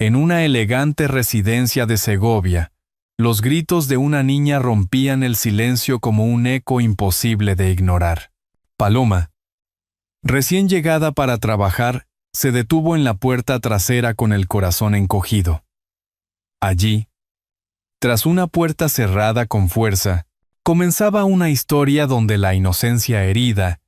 En una elegante residencia de Segovia, los gritos de una niña rompían el silencio como un eco imposible de ignorar. Paloma, recién llegada para trabajar, se detuvo en la puerta trasera con el corazón encogido. Allí, tras una puerta cerrada con fuerza, comenzaba una historia donde la inocencia herida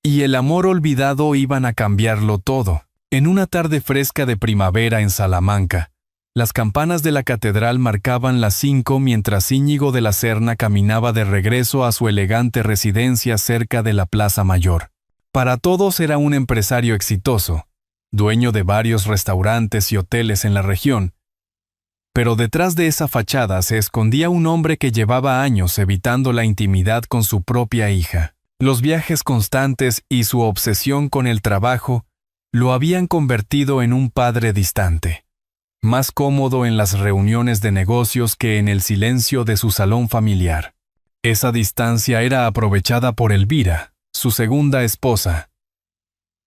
y el amor olvidado iban a cambiarlo todo. En una tarde fresca de primavera en Salamanca, las campanas de la catedral marcaban las 5 mientras Íñigo de la Serna caminaba de regreso a su elegante residencia cerca de la Plaza Mayor. Para todos era un empresario exitoso, dueño de varios restaurantes y hoteles en la región, pero detrás de esa fachada se escondía un hombre que llevaba años evitando la intimidad con su propia hija. Los viajes constantes y su obsesión con el trabajo lo habían convertido en un padre distante, más cómodo en las reuniones de negocios que en el silencio de su salón familiar. Esa distancia era aprovechada por Elvira, su segunda esposa,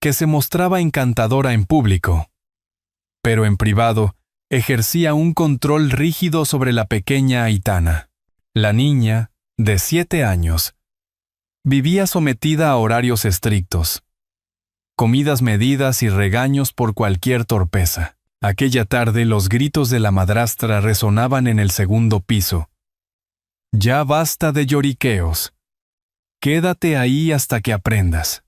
que se mostraba encantadora en público, pero en privado ejercía un control rígido sobre la pequeña Aitana. La niña, de 7 años, vivía sometida a horarios estrictos, comidas medidas y regaños por cualquier torpeza. Aquella tarde los gritos de la madrastra resonaban en el segundo piso. «Ya basta de lloriqueos. Quédate ahí hasta que aprendas».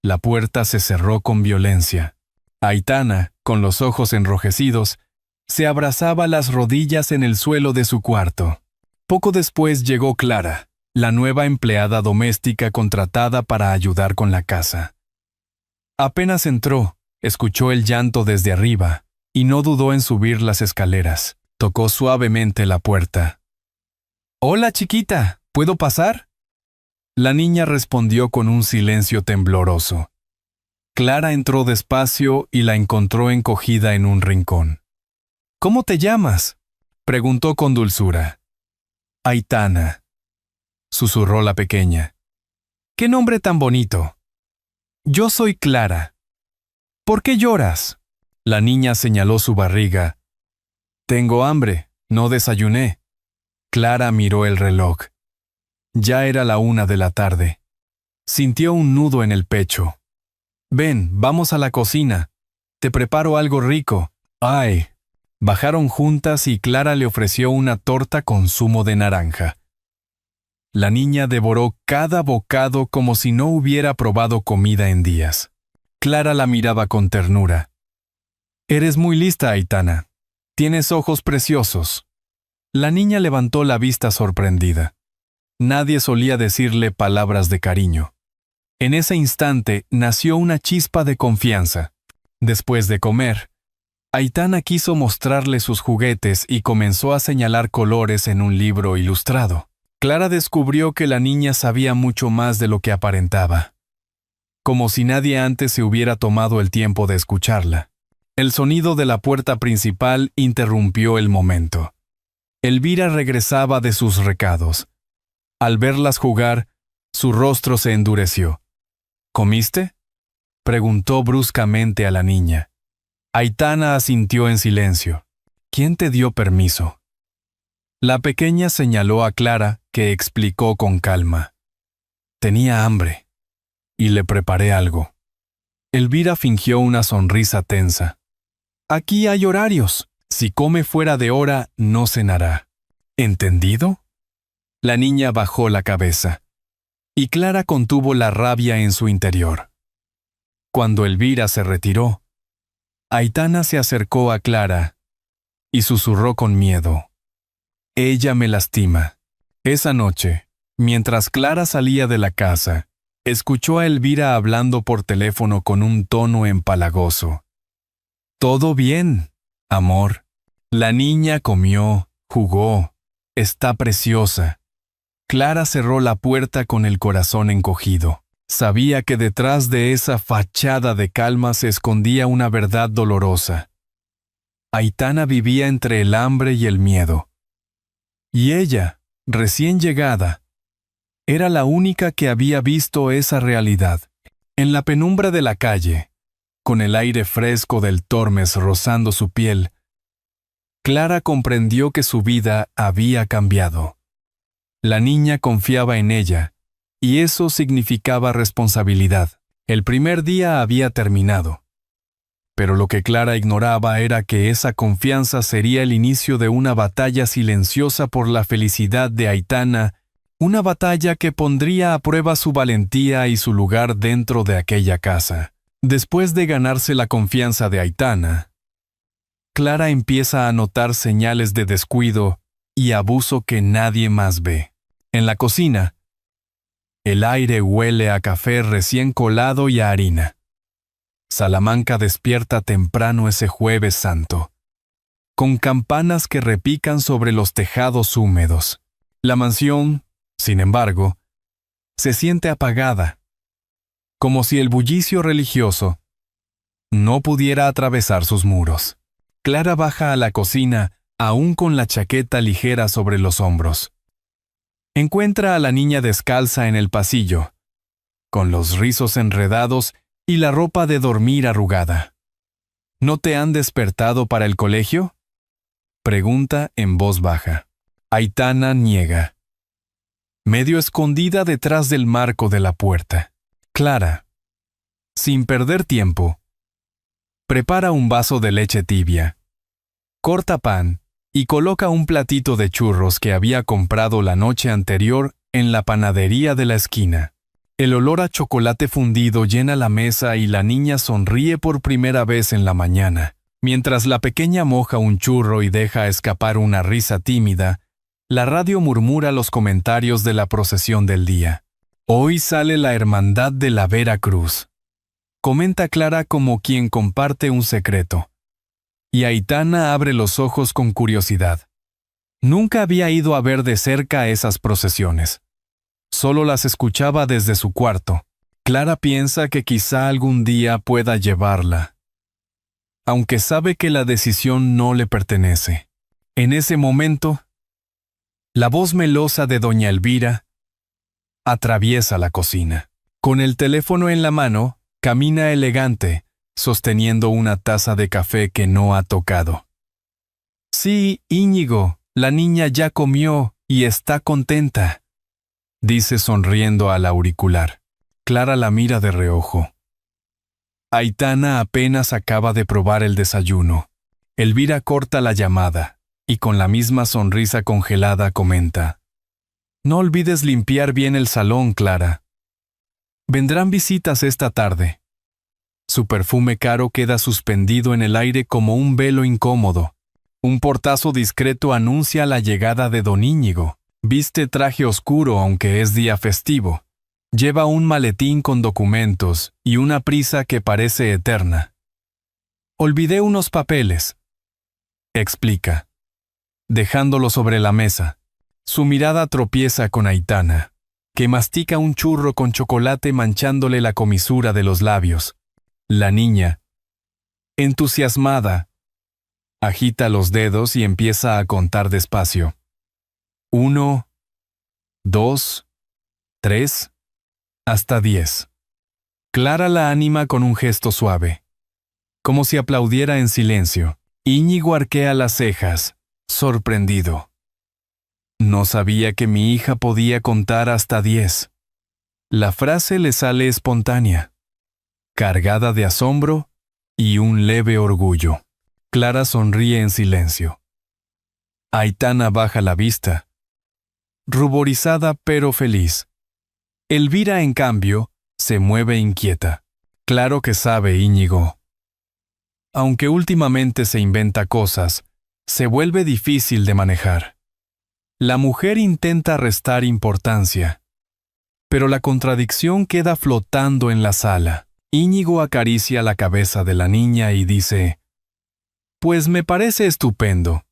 La puerta se cerró con violencia. Aitana, con los ojos enrojecidos, se abrazaba las rodillas en el suelo de su cuarto. Poco después llegó Clara, la nueva empleada doméstica contratada para ayudar con la casa. Apenas entró, escuchó el llanto desde arriba y no dudó en subir las escaleras. Tocó suavemente la puerta. «Hola, chiquita, ¿puedo pasar?» La niña respondió con un silencio tembloroso. Clara entró despacio y la encontró encogida en un rincón. «¿Cómo te llamas?», preguntó con dulzura. «Aitana», susurró la pequeña. «¿Qué nombre tan bonito?» «Yo soy Clara». «¿Por qué lloras?». La niña señaló su barriga. «Tengo hambre, no desayuné». Clara miró el reloj. Ya era la 1 de la tarde. Sintió un nudo en el pecho. «Ven, vamos a la cocina. Te preparo algo rico». «Ay». Bajaron juntas y Clara le ofreció una torta con zumo de naranja. La niña devoró cada bocado como si no hubiera probado comida en días. Clara la miraba con ternura. «Eres muy lista, Aitana. Tienes ojos preciosos». La niña levantó la vista sorprendida. Nadie solía decirle palabras de cariño. En ese instante nació una chispa de confianza. Después de comer, Aitana quiso mostrarle sus juguetes y comenzó a señalar colores en un libro ilustrado. Clara descubrió que la niña sabía mucho más de lo que aparentaba, como si nadie antes se hubiera tomado el tiempo de escucharla. El sonido de la puerta principal interrumpió el momento. Elvira regresaba de sus recados. Al verlas jugar, su rostro se endureció. «¿Comiste?», preguntó bruscamente a la niña. Aitana asintió en silencio. «¿Quién te dio permiso?». La pequeña señaló a Clara, que explicó con calma. «Tenía hambre, y le preparé algo». Elvira fingió una sonrisa tensa. «Aquí hay horarios. Si come fuera de hora, no cenará. ¿Entendido?». La niña bajó la cabeza, y Clara contuvo la rabia en su interior. Cuando Elvira se retiró, Aitana se acercó a Clara y susurró con miedo. «Ella me lastima». Esa noche, mientras Clara salía de la casa, escuchó a Elvira hablando por teléfono con un tono empalagoso. «Todo bien, amor. La niña comió, jugó, está preciosa». Clara cerró la puerta con el corazón encogido. Sabía que detrás de esa fachada de calma se escondía una verdad dolorosa. Aitana vivía entre el hambre y el miedo. Y ella, recién llegada, era la única que había visto esa realidad. En la penumbra de la calle, con el aire fresco del Tormes rozando su piel, Clara comprendió que su vida había cambiado. La niña confiaba en ella, y eso significaba responsabilidad. El primer día había terminado. Pero lo que Clara ignoraba era que esa confianza sería el inicio de una batalla silenciosa por la felicidad de Aitana, una batalla que pondría a prueba su valentía y su lugar dentro de aquella casa. Después de ganarse la confianza de Aitana, Clara empieza a notar señales de descuido y abuso que nadie más ve. En la cocina, el aire huele a café recién colado y a harina. Salamanca despierta temprano ese Jueves Santo, con campanas que repican sobre los tejados húmedos. La mansión, sin embargo, se siente apagada, como si el bullicio religioso no pudiera atravesar sus muros. Clara baja a la cocina, aún con la chaqueta ligera sobre los hombros. Encuentra a la niña descalza en el pasillo, con los rizos enredados y la ropa de dormir arrugada. ¿No te han despertado para el colegio?, pregunta en voz baja. Aitana niega, medio escondida detrás del marco de la puerta. Clara, sin perder tiempo, prepara un vaso de leche tibia, corta pan y coloca un platito de churros que había comprado la noche anterior en la panadería de la esquina. El olor a chocolate fundido llena la mesa y la niña sonríe por primera vez en la mañana. Mientras la pequeña moja un churro y deja escapar una risa tímida, la radio murmura los comentarios de la procesión del día. Hoy sale la Hermandad de la Vera Cruz, comenta Clara como quien comparte un secreto. Y Aitana abre los ojos con curiosidad. Nunca había ido a ver de cerca esas procesiones. Solo las escuchaba desde su cuarto. Clara piensa que quizá algún día pueda llevarla, aunque sabe que la decisión no le pertenece. En ese momento, la voz melosa de doña Elvira atraviesa la cocina. Con el teléfono en la mano, camina elegante, sosteniendo una taza de café que no ha tocado. Sí, Íñigo, la niña ya comió y está contenta, dice sonriendo al auricular. Clara la mira de reojo. Aitana apenas acaba de probar el desayuno. Elvira corta la llamada y con la misma sonrisa congelada comenta: No olvides limpiar bien el salón, Clara. Vendrán visitas esta tarde. Su perfume caro queda suspendido en el aire como un velo incómodo. Un portazo discreto anuncia la llegada de don Íñigo. Viste traje oscuro aunque es día festivo. Lleva un maletín con documentos y una prisa que parece eterna. Olvidé unos papeles, explica, dejándolo sobre la mesa. Su mirada tropieza con Aitana, que mastica un churro con chocolate manchándole la comisura de los labios. La niña, entusiasmada, agita los dedos y empieza a contar despacio. 1, 2, 3, hasta 10. Clara la anima con un gesto suave, como si aplaudiera en silencio. Íñigo arquea las cejas, sorprendido. No sabía que mi hija podía contar hasta 10. La frase le sale espontánea, cargada de asombro y un leve orgullo. Clara sonríe en silencio. Aitana baja la vista, ruborizada pero feliz. Elvira, en cambio, se mueve inquieta. Claro que sabe Íñigo. Aunque últimamente se inventa cosas, se vuelve difícil de manejar. La mujer intenta restar importancia, pero la contradicción queda flotando en la sala. Íñigo acaricia la cabeza de la niña y dice: Pues me parece estupendo.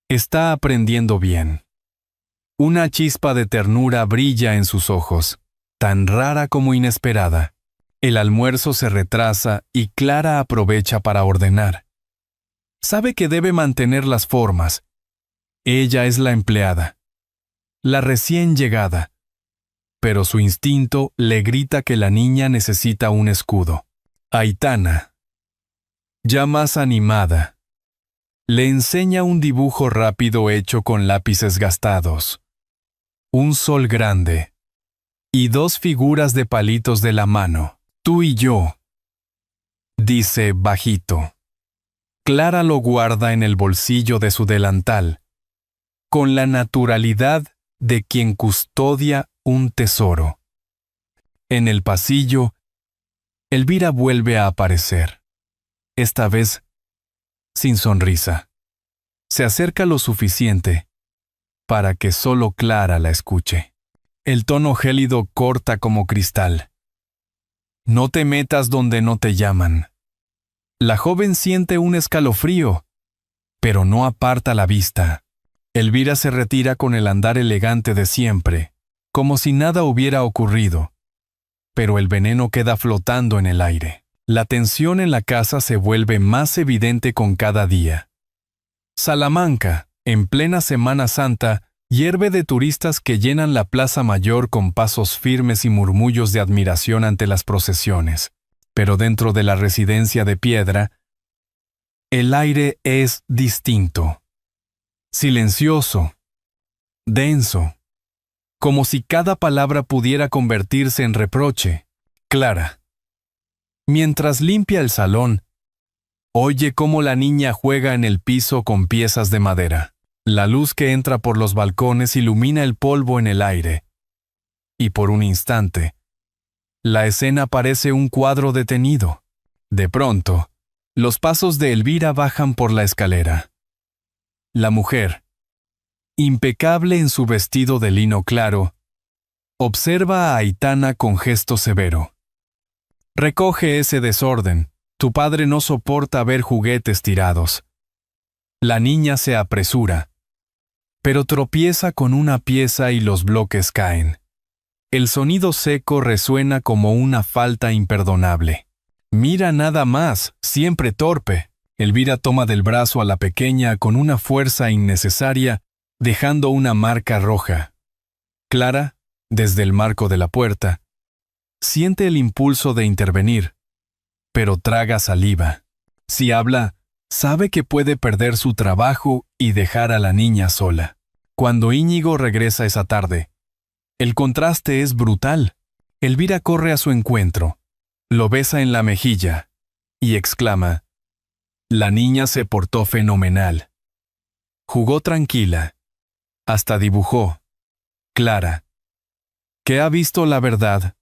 Está aprendiendo bien. Una chispa de ternura brilla en sus ojos, tan rara como inesperada. El almuerzo se retrasa y Clara aprovecha para ordenar. Sabe que debe mantener las formas. Ella es la empleada, la recién llegada, pero su instinto le grita que la niña necesita un escudo. Aitana, ya más animada, le enseña un dibujo rápido hecho con lápices gastados, un sol grande y dos figuras de palitos de la mano. Tú y yo, dice bajito. Clara lo guarda en el bolsillo de su delantal, con la naturalidad de quien custodia un tesoro. En el pasillo, Elvira vuelve a aparecer, esta vez sin sonrisa. Se acerca lo suficiente para que solo Clara la escuche. El tono gélido corta como cristal. No te metas donde no te llaman. La joven siente un escalofrío, pero no aparta la vista. Elvira se retira con el andar elegante de siempre, como si nada hubiera ocurrido. Pero el veneno queda flotando en el aire. La tensión en la casa se vuelve más evidente con cada día. Salamanca, en plena Semana Santa, hierve de turistas que llenan la Plaza Mayor con pasos firmes y murmullos de admiración ante las procesiones. Pero dentro de la residencia de piedra, el aire es distinto. Silencioso, denso, como si cada palabra pudiera convertirse en reproche. Clara, mientras limpia el salón, oye cómo la niña juega en el piso con piezas de madera. La luz que entra por los balcones ilumina el polvo en el aire. Y por un instante, la escena parece un cuadro detenido. De pronto, los pasos de Elvira bajan por la escalera. La mujer, impecable en su vestido de lino claro, observa a Aitana con gesto severo. Recoge ese desorden. Tu padre no soporta ver juguetes tirados. La niña se apresura, pero tropieza con una pieza y los bloques caen. El sonido seco resuena como una falta imperdonable. Mira nada más, siempre torpe. Elvira toma del brazo a la pequeña con una fuerza innecesaria, dejando una marca roja. Clara, desde el marco de la puerta, siente el impulso de intervenir, pero traga saliva. Si habla, sabe que puede perder su trabajo y dejar a la niña sola. Cuando Íñigo regresa esa tarde, el contraste es brutal. Elvira corre a su encuentro, lo besa en la mejilla y exclama: la niña se portó fenomenal. Jugó tranquila, hasta dibujó. Clara, que ha visto la verdad,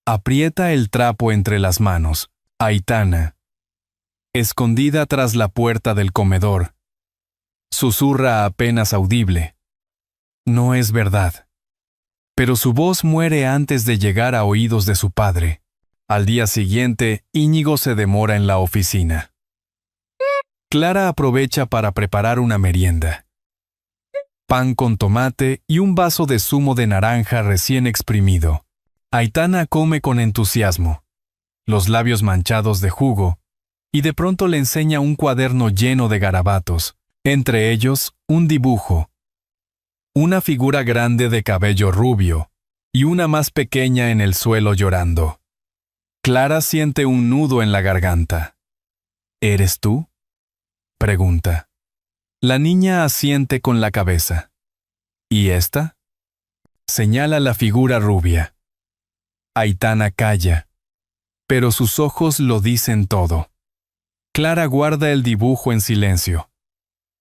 aprieta el trapo entre las manos. Aitana, escondida tras la puerta del comedor, susurra apenas audible: no es verdad. Pero su voz muere antes de llegar a oídos de su padre. Al día siguiente, Íñigo se demora en la oficina. Clara aprovecha para preparar una merienda. Pan con tomate y un vaso de zumo de naranja recién exprimido. Aitana come con entusiasmo, los labios manchados de jugo, y de pronto le enseña un cuaderno lleno de garabatos, entre ellos un dibujo. Una figura grande de cabello rubio, y una más pequeña en el suelo llorando. Clara siente un nudo en la garganta. ¿Eres tú?, pregunta. La niña asiente con la cabeza. ¿Y esta?, señala la figura rubia. Aitana calla, pero sus ojos lo dicen todo. Clara guarda el dibujo en silencio.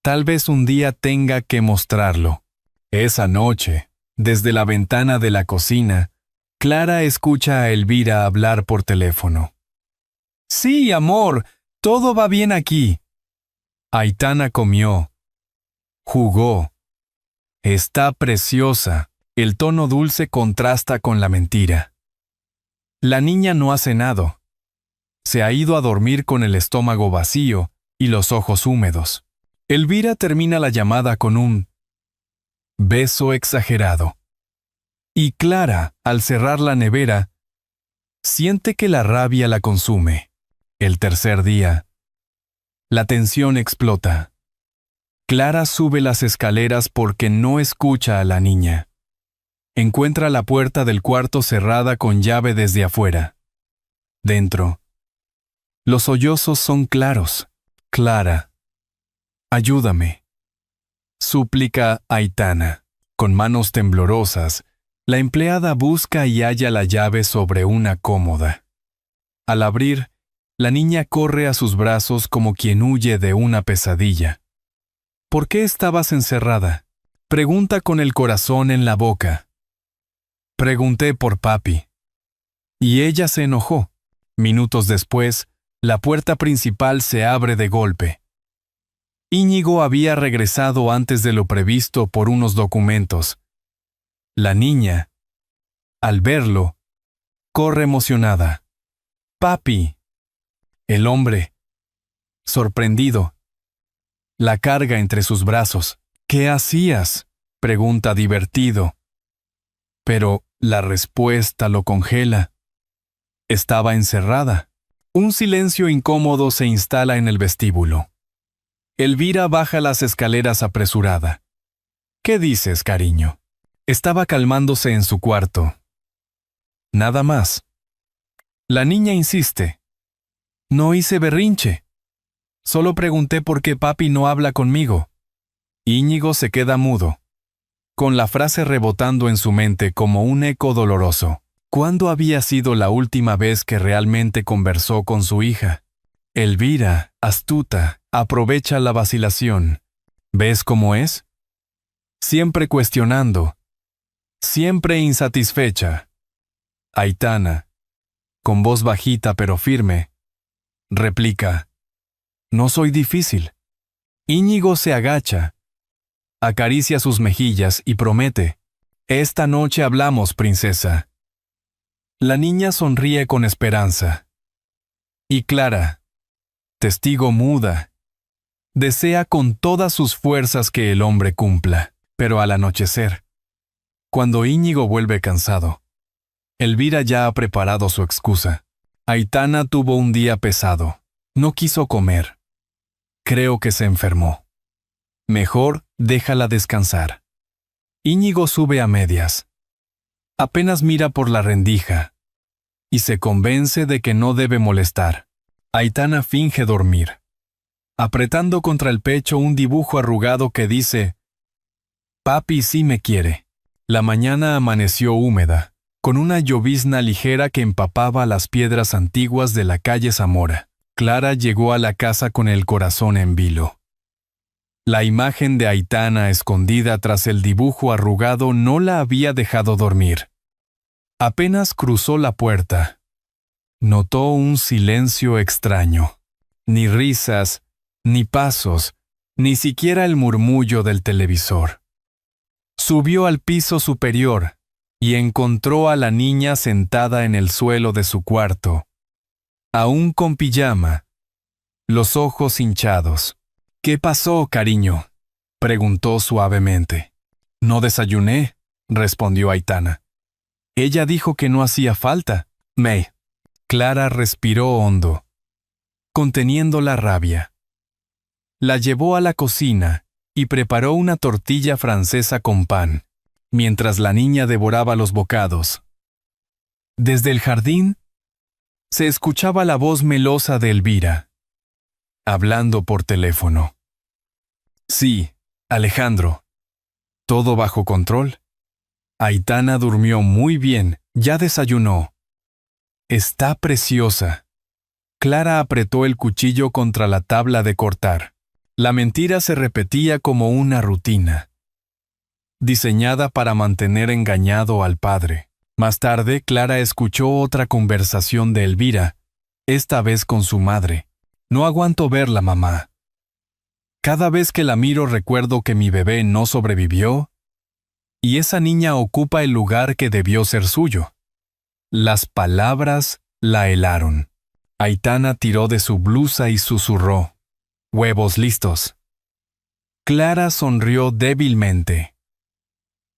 Tal vez un día tenga que mostrarlo. Esa noche, desde la ventana de la cocina, Clara escucha a Elvira hablar por teléfono. «Sí, amor, todo va bien aquí». Aitana comió. Jugó. Está preciosa. El tono dulce contrasta con la mentira. La niña no ha cenado. Se ha ido a dormir con el estómago vacío y los ojos húmedos. Elvira termina la llamada con un beso exagerado. Y Clara, al cerrar la nevera, siente que la rabia la consume. El tercer día, la tensión explota. Clara sube las escaleras porque no escucha a la niña. Encuentra la puerta del cuarto cerrada con llave desde afuera. Dentro, Los sollozos son claros. Clara, ayúdame. Súplica Aitana. Con manos temblorosas, la empleada busca y halla la llave sobre una cómoda. Al abrir, la niña corre a sus brazos como quien huye de una pesadilla. ¿Por qué estabas encerrada? Pregunta con el corazón en la boca. Pregunté por papi. Y ella se enojó. Minutos después, la puerta principal se abre de golpe. Íñigo había regresado antes de lo previsto por unos documentos. La niña, al verlo, corre emocionada. ¡Papi! El hombre, sorprendido, la carga entre sus brazos. ¿Qué hacías?, pregunta divertido. Pero la respuesta lo congela. Estaba encerrada. Un silencio incómodo se instala en el vestíbulo. Elvira baja las escaleras apresurada. ¿Qué dices, cariño? Estaba calmándose en su cuarto. Nada más. La niña insiste. No hice berrinche. Solo pregunté por qué papi no habla conmigo. Íñigo se queda mudo, con la frase rebotando en su mente como un eco doloroso. ¿Cuándo había sido la última vez que realmente conversó con su hija? Elvira, astuta, aprovecha la vacilación. ¿Ves cómo es? Siempre cuestionando. Siempre insatisfecha. Aitana, con voz bajita pero firme, replica. No soy difícil. Íñigo se agacha, acaricia sus mejillas y promete. Esta noche hablamos, princesa. La niña sonríe con esperanza. Y Clara, testigo muda, desea con todas sus fuerzas que el hombre cumpla. Pero al anochecer, cuando Íñigo vuelve cansado, Elvira ya ha preparado su excusa. Aitana tuvo un día pesado. No quiso comer. Creo que se enfermó. Mejor déjala descansar. Íñigo sube a medias. Apenas mira por la rendija y se convence de que no debe molestar. Aitana finge dormir, apretando contra el pecho un dibujo arrugado que dice: Papi sí me quiere. La mañana amaneció húmeda, con una llovizna ligera que empapaba las piedras antiguas de la calle Zamora. Clara llegó a la casa con el corazón en vilo. La imagen de Aitana escondida tras el dibujo arrugado no la había dejado dormir. Apenas cruzó la puerta, notó un silencio extraño. Ni risas, ni pasos, ni siquiera el murmullo del televisor. Subió al piso superior y encontró a la niña sentada en el suelo de su cuarto, aún con pijama, los ojos hinchados. ¿Qué pasó, cariño?, preguntó suavemente. No desayuné, respondió Aitana. Ella dijo que no hacía falta. Clara respiró hondo, conteniendo la rabia. La llevó a la cocina y preparó una tortilla francesa con pan, mientras la niña devoraba los bocados. Desde el jardín se escuchaba la voz melosa de Elvira, hablando por teléfono. Sí, Alejandro. ¿Todo bajo control? Aitana durmió muy bien, ya desayunó. Está preciosa. Clara apretó el cuchillo contra la tabla de cortar. La mentira se repetía como una rutina, diseñada para mantener engañado al padre. Más tarde, Clara escuchó otra conversación de Elvira, esta vez con su madre. No aguanto verla, mamá. Cada vez que la miro recuerdo que mi bebé no sobrevivió y esa niña ocupa el lugar que debió ser suyo. Las palabras la helaron. Aitana tiró de su blusa y susurró: «Huevos listos». Clara sonrió débilmente,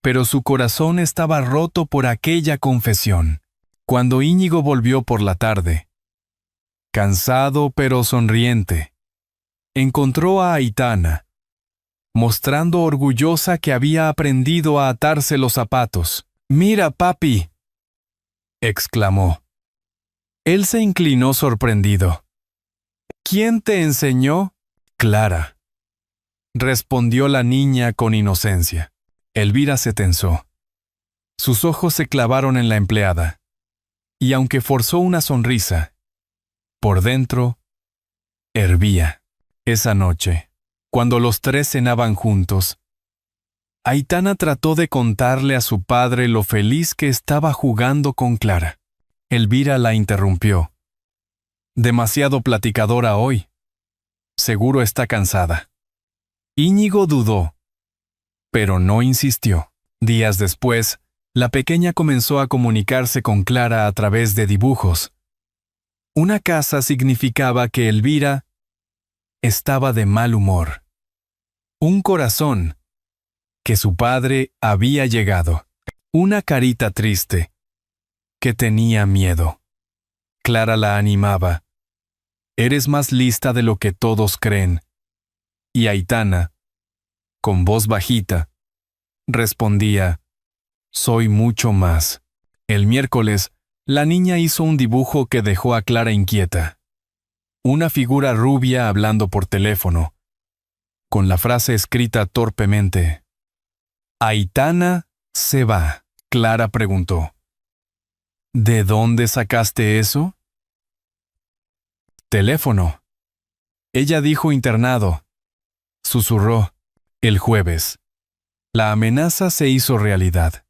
pero su corazón estaba roto por aquella confesión. Cuando Íñigo volvió por la tarde, cansado pero sonriente, encontró a Aitana, mostrando orgullosa que había aprendido a atarse los zapatos. «Mira, papi», exclamó. Él se inclinó sorprendido. ¿Quién te enseñó? Clara, respondió la niña con inocencia. Elvira se tensó. Sus ojos se clavaron en la empleada, y aunque forzó una sonrisa, por dentro hervía. Esa noche, cuando los tres cenaban juntos, Aitana trató de contarle a su padre lo feliz que estaba jugando con Clara. Elvira la interrumpió. Demasiado platicadora hoy. Seguro está cansada. Íñigo dudó, pero no insistió. Días después, la pequeña comenzó a comunicarse con Clara a través de dibujos. Una casa significaba que Elvira estaba de mal humor. Un corazón, que su padre había llegado. Una carita triste, que tenía miedo. Clara la animaba. Eres más lista de lo que todos creen. Y Aitana, con voz bajita, respondía, soy mucho más. El miércoles, la niña hizo un dibujo que dejó a Clara inquieta. Una figura rubia hablando por teléfono, con la frase escrita torpemente. Aitana se va. Clara preguntó. ¿De dónde sacaste eso? Teléfono. Ella dijo internado. Susurró. El jueves. La amenaza se hizo realidad.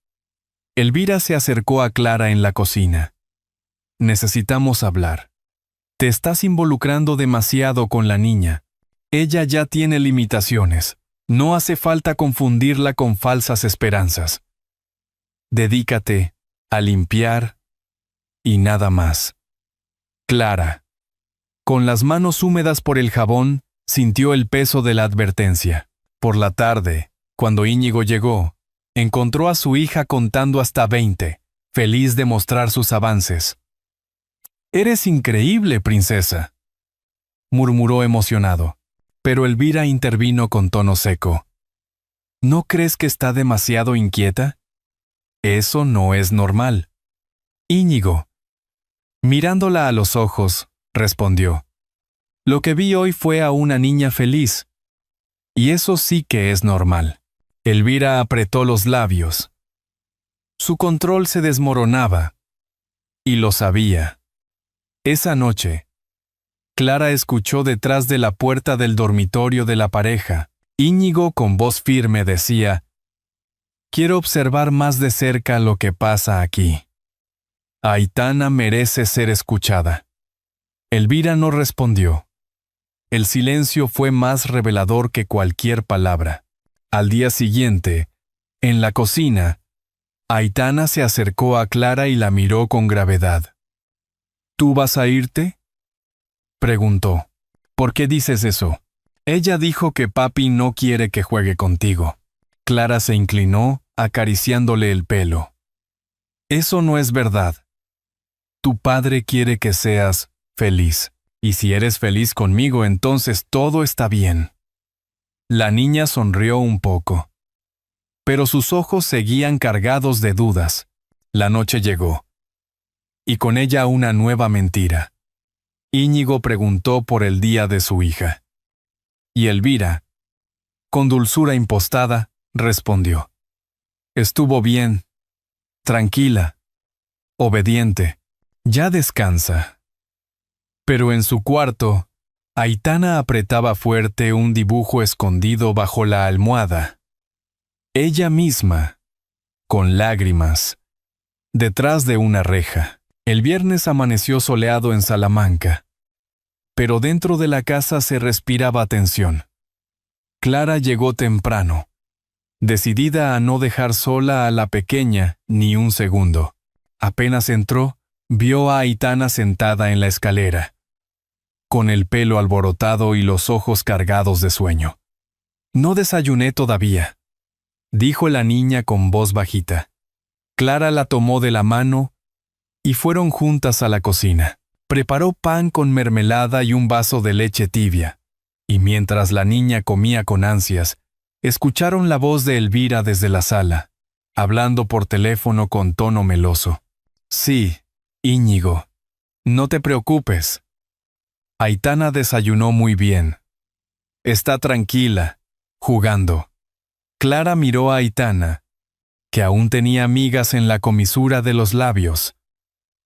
Elvira se acercó a Clara en la cocina. Necesitamos hablar. Te estás involucrando demasiado con la niña. Ella ya tiene limitaciones. No hace falta confundirla con falsas esperanzas. Dedícate a limpiar y nada más. Clara, con las manos húmedas por el jabón, sintió el peso de la advertencia. Por la tarde, cuando Íñigo llegó, encontró a su hija contando hasta 20, feliz de mostrar sus avances. «Eres increíble, princesa», murmuró emocionado, pero Elvira intervino con tono seco. «¿No crees que está demasiado inquieta? Eso no es normal». Íñigo, mirándola a los ojos, respondió. «Lo que vi hoy fue a una niña feliz. Y eso sí que es normal». Elvira apretó los labios. Su control se desmoronaba. Y lo sabía. Esa noche, Clara escuchó detrás de la puerta del dormitorio de la pareja. Íñigo con voz firme decía, «Quiero observar más de cerca lo que pasa aquí. Aitana merece ser escuchada». Elvira no respondió. El silencio fue más revelador que cualquier palabra. Al día siguiente, en la cocina, Aitana se acercó a Clara y la miró con gravedad. «¿Tú vas a irte?», preguntó. «¿Por qué dices eso?» Ella dijo que papi no quiere que juegue contigo. Clara se inclinó, acariciándole el pelo. «Eso no es verdad. Tu padre quiere que seas feliz. Y si eres feliz conmigo, entonces todo está bien». La niña sonrió un poco. Pero sus ojos seguían cargados de dudas. La noche llegó. Y con ella una nueva mentira. Íñigo preguntó por el día de su hija. Y Elvira, con dulzura impostada, respondió. «Estuvo bien, tranquila, obediente, ya descansa». Pero en su cuarto, Aitana apretaba fuerte un dibujo escondido bajo la almohada. Ella misma, con lágrimas, detrás de una reja. El viernes amaneció soleado en Salamanca, pero dentro de la casa se respiraba tensión. Clara llegó temprano, decidida a no dejar sola a la pequeña ni un segundo. Apenas entró, vio a Aitana sentada en la escalera, con el pelo alborotado y los ojos cargados de sueño. «No desayuné todavía», dijo la niña con voz bajita. Clara la tomó de la mano y fueron juntas a la cocina. Preparó pan con mermelada y un vaso de leche tibia, y mientras la niña comía con ansias, escucharon la voz de Elvira desde la sala, hablando por teléfono con tono meloso. «Sí, Íñigo, no te preocupes. Aitana desayunó muy bien. Está tranquila, jugando. Clara miró a Aitana, que aún tenía migas en la comisura de los labios.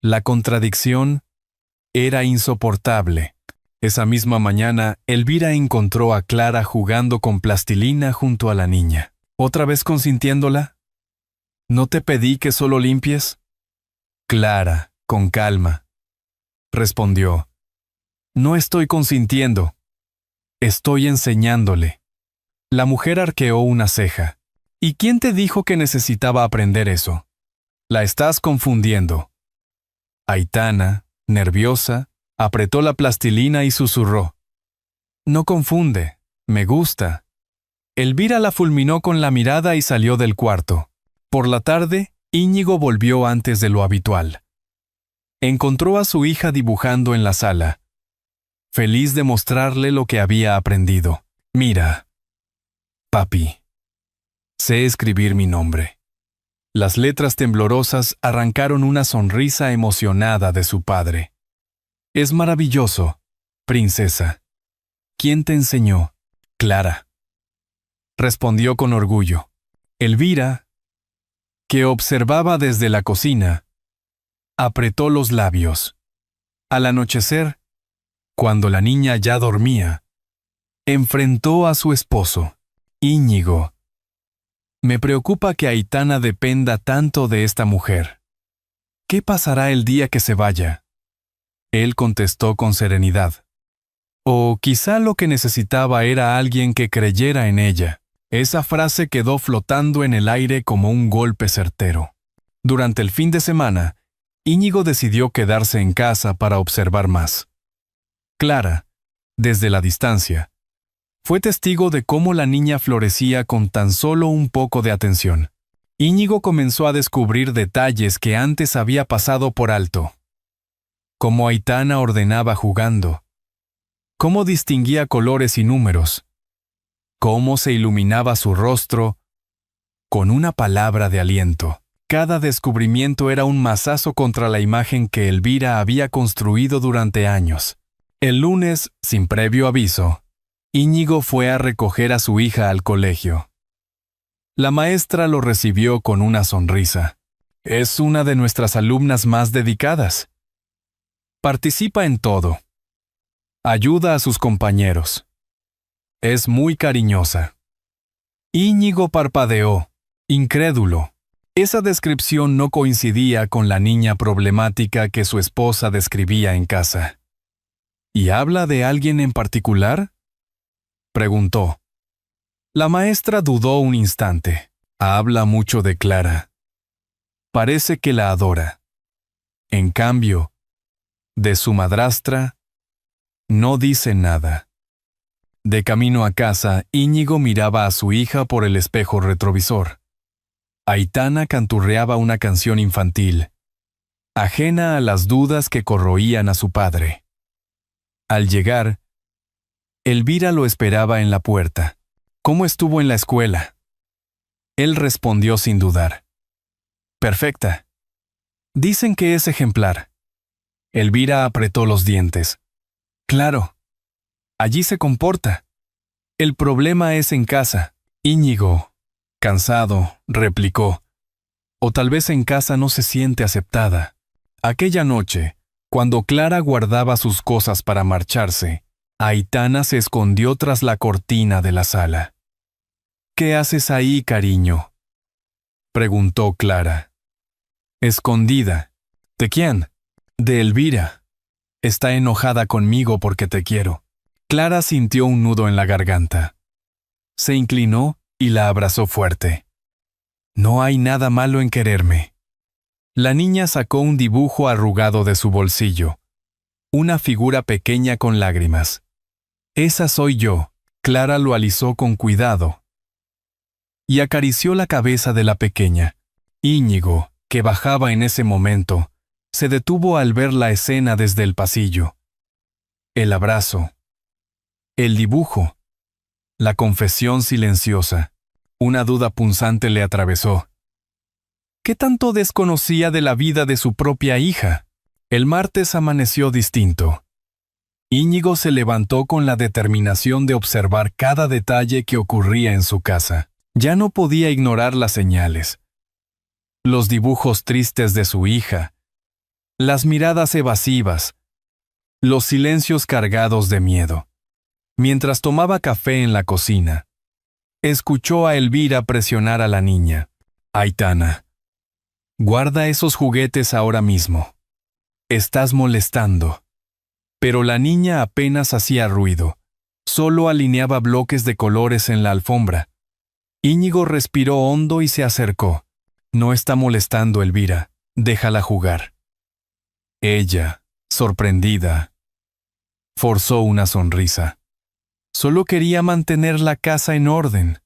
La contradicción era insoportable. Esa misma mañana, Elvira encontró a Clara jugando con plastilina junto a la niña. ¿Otra vez consintiéndola? ¿No te pedí que solo limpies? Clara, con calma, respondió. No estoy consintiendo. Estoy enseñándole. La mujer arqueó una ceja. ¿Y quién te dijo que necesitaba aprender eso? La estás confundiendo. Aitana, nerviosa, apretó la plastilina y susurró. No confunde, me gusta. Elvira la fulminó con la mirada y salió del cuarto. Por la tarde, Íñigo volvió antes de lo habitual. Encontró a su hija dibujando en la sala, feliz de mostrarle lo que había aprendido. Mira, papi, sé escribir mi nombre. Las letras temblorosas arrancaron una sonrisa emocionada de su padre. Es maravilloso, princesa. ¿Quién te enseñó? Clara. Respondió con orgullo. Elvira, que observaba desde la cocina, apretó los labios. Al anochecer, cuando la niña ya dormía, enfrentó a su esposo. Íñigo, me preocupa que Aitana dependa tanto de esta mujer. ¿Qué pasará el día que se vaya? Él contestó con serenidad. O quizá lo que necesitaba era alguien que creyera en ella. Esa frase quedó flotando en el aire como un golpe certero. Durante el fin de semana, Íñigo decidió quedarse en casa para observar más. Clara, desde la distancia, fue testigo de cómo la niña florecía con tan solo un poco de atención. Íñigo comenzó a descubrir detalles que antes había pasado por alto. Cómo Aitana ordenaba jugando. Cómo distinguía colores y números. Cómo se iluminaba su rostro con una palabra de aliento. Cada descubrimiento era un mazazo contra la imagen que Elvira había construido durante años. El lunes, sin previo aviso, Íñigo fue a recoger a su hija al colegio. La maestra lo recibió con una sonrisa. Es una de nuestras alumnas más dedicadas. Participa en todo. Ayuda a sus compañeros. Es muy cariñosa. Íñigo parpadeó, incrédulo. Esa descripción no coincidía con la niña problemática que su esposa describía en casa. ¿Y habla de alguien en particular?, preguntó. La maestra dudó un instante. Habla mucho de Clara. Parece que la adora. En cambio, de su madrastra, no dice nada. De camino a casa, Íñigo miraba a su hija por el espejo retrovisor. Aitana canturreaba una canción infantil, ajena a las dudas que corroían a su padre. Al llegar, Elvira lo esperaba en la puerta. ¿Cómo estuvo en la escuela? Él respondió sin dudar. Perfecta. Dicen que es ejemplar. Elvira apretó los dientes. Claro. Allí se comporta. El problema es en casa. Íñigo, cansado, replicó. O tal vez en casa no se siente aceptada. Aquella noche, cuando Clara guardaba sus cosas para marcharse, Aitana se escondió tras la cortina de la sala. ¿Qué haces ahí, cariño?, preguntó Clara. Escondida. ¿De quién? De Elvira. Está enojada conmigo porque te quiero. Clara sintió un nudo en la garganta. Se inclinó y la abrazó fuerte. No hay nada malo en quererme. La niña sacó un dibujo arrugado de su bolsillo. Una figura pequeña con lágrimas. Esa soy yo. Clara lo alisó con cuidado y acarició la cabeza de la pequeña. Íñigo, que bajaba en ese momento, se detuvo al ver la escena desde el pasillo. El abrazo. El dibujo. La confesión silenciosa. Una duda punzante le atravesó. ¿Qué tanto desconocía de la vida de su propia hija? El martes amaneció distinto. Íñigo se levantó con la determinación de observar cada detalle que ocurría en su casa. Ya no podía ignorar las señales, los dibujos tristes de su hija, las miradas evasivas, los silencios cargados de miedo. Mientras tomaba café en la cocina, escuchó a Elvira presionar a la niña. Aitana, guarda esos juguetes ahora mismo. Estás molestando. Pero la niña apenas hacía ruido, solo alineaba bloques de colores en la alfombra. Íñigo respiró hondo y se acercó. No está molestando, Elvira, déjala jugar. Ella, sorprendida, forzó una sonrisa. Solo quería mantener la casa en orden.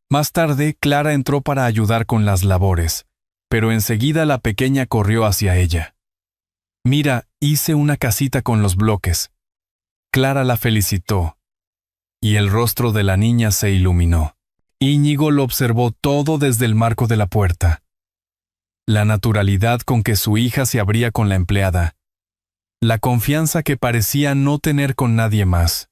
Más tarde, Clara entró para ayudar con las labores, pero enseguida la pequeña corrió hacia ella. Mira, hice una casita con los bloques. Clara la felicitó, y el rostro de la niña se iluminó. Íñigo lo observó todo desde el marco de la puerta. La naturalidad con que su hija se abría con la empleada. La confianza que parecía no tener con nadie más.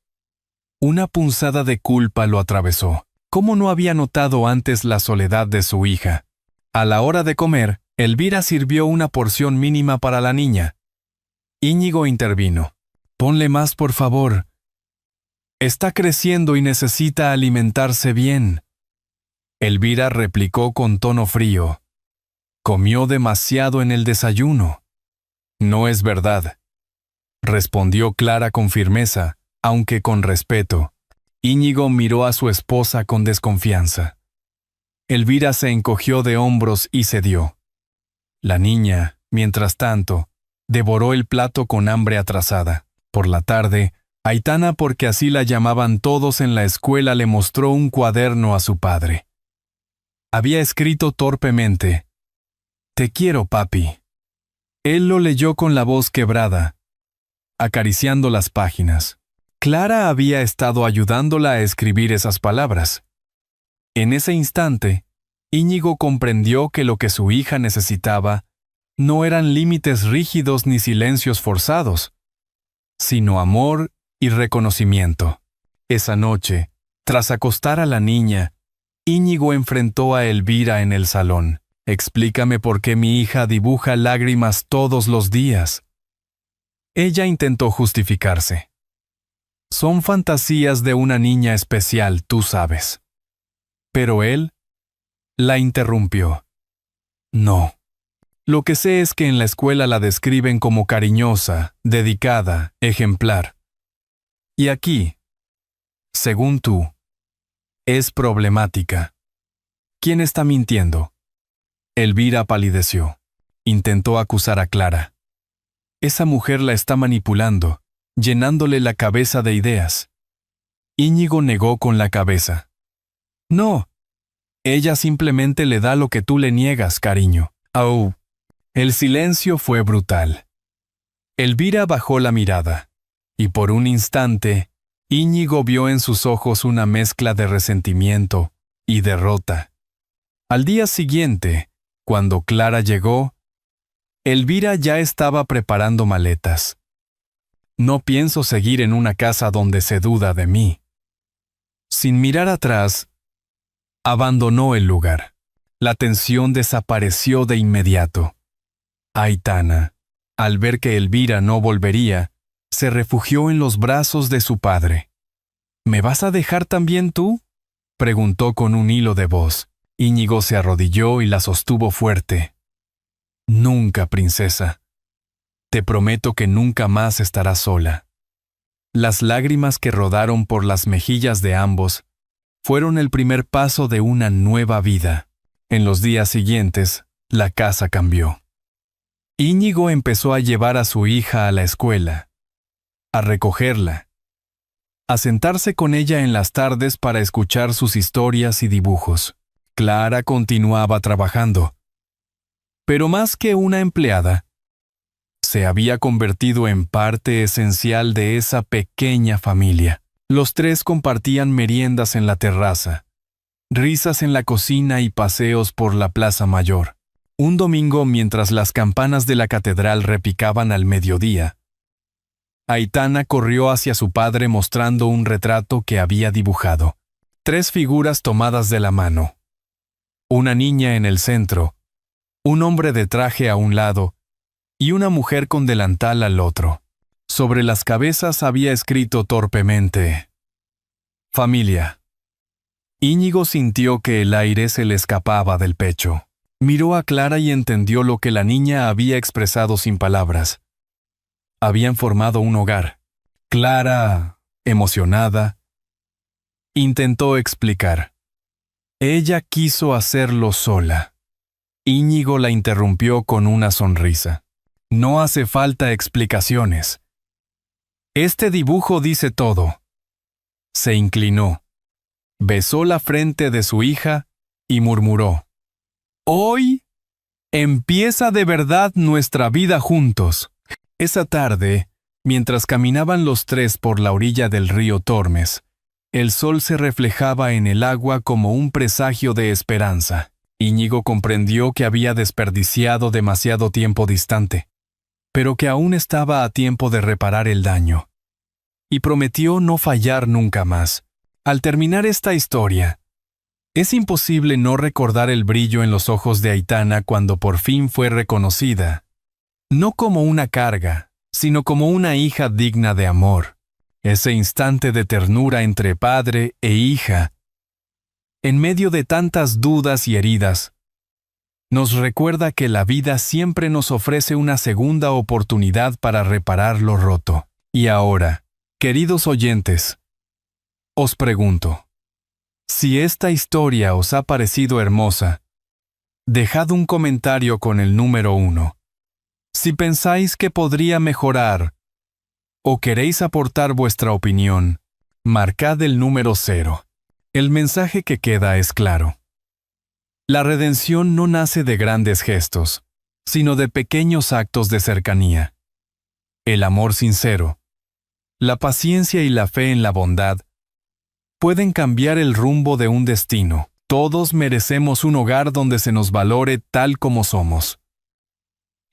Una punzada de culpa lo atravesó. ¿Cómo no había notado antes la soledad de su hija? A la hora de comer, Elvira sirvió una porción mínima para la niña. Íñigo intervino. Ponle más, por favor. Está creciendo y necesita alimentarse bien. Elvira replicó con tono frío. Comió demasiado en el desayuno. No es verdad, respondió Clara con firmeza, aunque con respeto. Íñigo miró a su esposa con desconfianza. Elvira se encogió de hombros y cedió. La niña, mientras tanto, devoró el plato con hambre atrasada. Por la tarde, Aitana, porque así la llamaban todos en la escuela, le mostró un cuaderno a su padre. Había escrito torpemente: «Te quiero, papi». Él lo leyó con la voz quebrada, acariciando las páginas. Clara había estado ayudándola a escribir esas palabras. En ese instante, Íñigo comprendió que lo que su hija necesitaba no eran límites rígidos ni silencios forzados, sino amor y reconocimiento. Esa noche, tras acostar a la niña, Íñigo enfrentó a Elvira en el salón. «Explícame por qué mi hija dibuja lágrimas todos los días». Ella intentó justificarse. «Son fantasías de una niña especial, tú sabes». Pero él la interrumpió. «No. Lo que sé es que en la escuela la describen como cariñosa, dedicada, ejemplar. Y aquí, según tú, es problemática. ¿Quién está mintiendo?» Elvira palideció. Intentó acusar a Clara. Esa mujer la está manipulando, llenándole la cabeza de ideas. Íñigo negó con la cabeza. «No. Ella simplemente le da lo que tú le niegas, cariño». «Oh». El silencio fue brutal. Elvira bajó la mirada, y por un instante, Íñigo vio en sus ojos una mezcla de resentimiento y derrota. Al día siguiente, cuando Clara llegó, Elvira ya estaba preparando maletas. «No pienso seguir en una casa donde se duda de mí». Sin mirar atrás, abandonó el lugar. La tensión desapareció de inmediato. Aitana, al ver que Elvira no volvería, se refugió en los brazos de su padre. «¿Me vas a dejar también tú?», preguntó con un hilo de voz. Íñigo se arrodilló y la sostuvo fuerte. «Nunca, princesa. Te prometo que nunca más estarás sola». Las lágrimas que rodaron por las mejillas de ambos fueron el primer paso de una nueva vida. En los días siguientes, la casa cambió. Íñigo empezó a llevar a su hija a la escuela, a recogerla, a sentarse con ella en las tardes para escuchar sus historias y dibujos. Clara continuaba trabajando, pero más que una empleada, se había convertido en parte esencial de esa pequeña familia. Los tres compartían meriendas en la terraza, risas en la cocina y paseos por la plaza mayor. Un domingo, mientras las campanas de la catedral repicaban al mediodía, Aitana corrió hacia su padre mostrando un retrato que había dibujado. 3 figuras tomadas de la mano. Una niña en el centro, un hombre de traje a un lado y una mujer con delantal al otro. Sobre las cabezas había escrito torpemente: Familia. Íñigo sintió que el aire se le escapaba del pecho. Miró a Clara y entendió lo que la niña había expresado sin palabras. Habían formado un hogar. Clara, emocionada, intentó explicar. Ella quiso hacerlo sola. Íñigo la interrumpió con una sonrisa. No hace falta explicaciones. Este dibujo dice todo. Se inclinó, besó la frente de su hija y murmuró: Hoy empieza de verdad nuestra vida juntos. Esa tarde, mientras caminaban los 3 por la orilla del río Tormes, el sol se reflejaba en el agua como un presagio de esperanza. Íñigo comprendió que había desperdiciado demasiado tiempo distante, pero que aún estaba a tiempo de reparar el daño. Y prometió no fallar nunca más. Al terminar esta historia, es imposible no recordar el brillo en los ojos de Aitana cuando por fin fue reconocida, no como una carga, sino como una hija digna de amor. Ese instante de ternura entre padre e hija, en medio de tantas dudas y heridas, nos recuerda que la vida siempre nos ofrece una segunda oportunidad para reparar lo roto. Y ahora, queridos oyentes, os pregunto, si esta historia os ha parecido hermosa, dejad un comentario con el número 1. Si pensáis que podría mejorar o queréis aportar vuestra opinión, marcad el número 0. El mensaje que queda es claro. La redención no nace de grandes gestos, sino de pequeños actos de cercanía. El amor sincero, la paciencia y la fe en la bondad pueden cambiar el rumbo de un destino. Todos merecemos un hogar donde se nos valore tal como somos.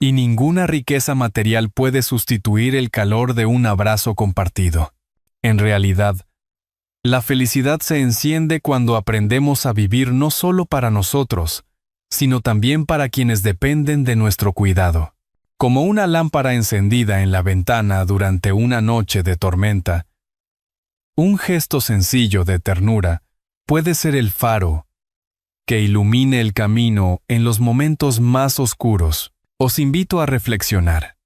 Y ninguna riqueza material puede sustituir el calor de un abrazo compartido. En realidad, la felicidad se enciende cuando aprendemos a vivir no solo para nosotros, sino también para quienes dependen de nuestro cuidado. Como una lámpara encendida en la ventana durante una noche de tormenta, un gesto sencillo de ternura puede ser el faro que ilumine el camino en los momentos más oscuros. Os invito a reflexionar.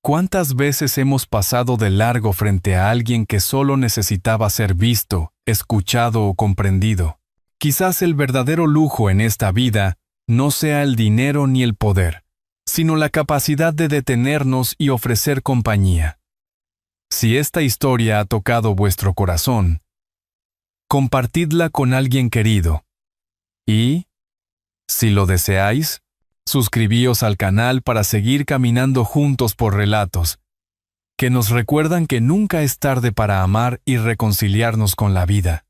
¿Cuántas veces hemos pasado de largo frente a alguien que solo necesitaba ser visto, escuchado o comprendido? Quizás el verdadero lujo en esta vida no sea el dinero ni el poder, sino la capacidad de detenernos y ofrecer compañía. Si esta historia ha tocado vuestro corazón, compartidla con alguien querido. Y, si lo deseáis, suscribíos al canal para seguir caminando juntos por relatos que nos recuerdan que nunca es tarde para amar y reconciliarnos con la vida.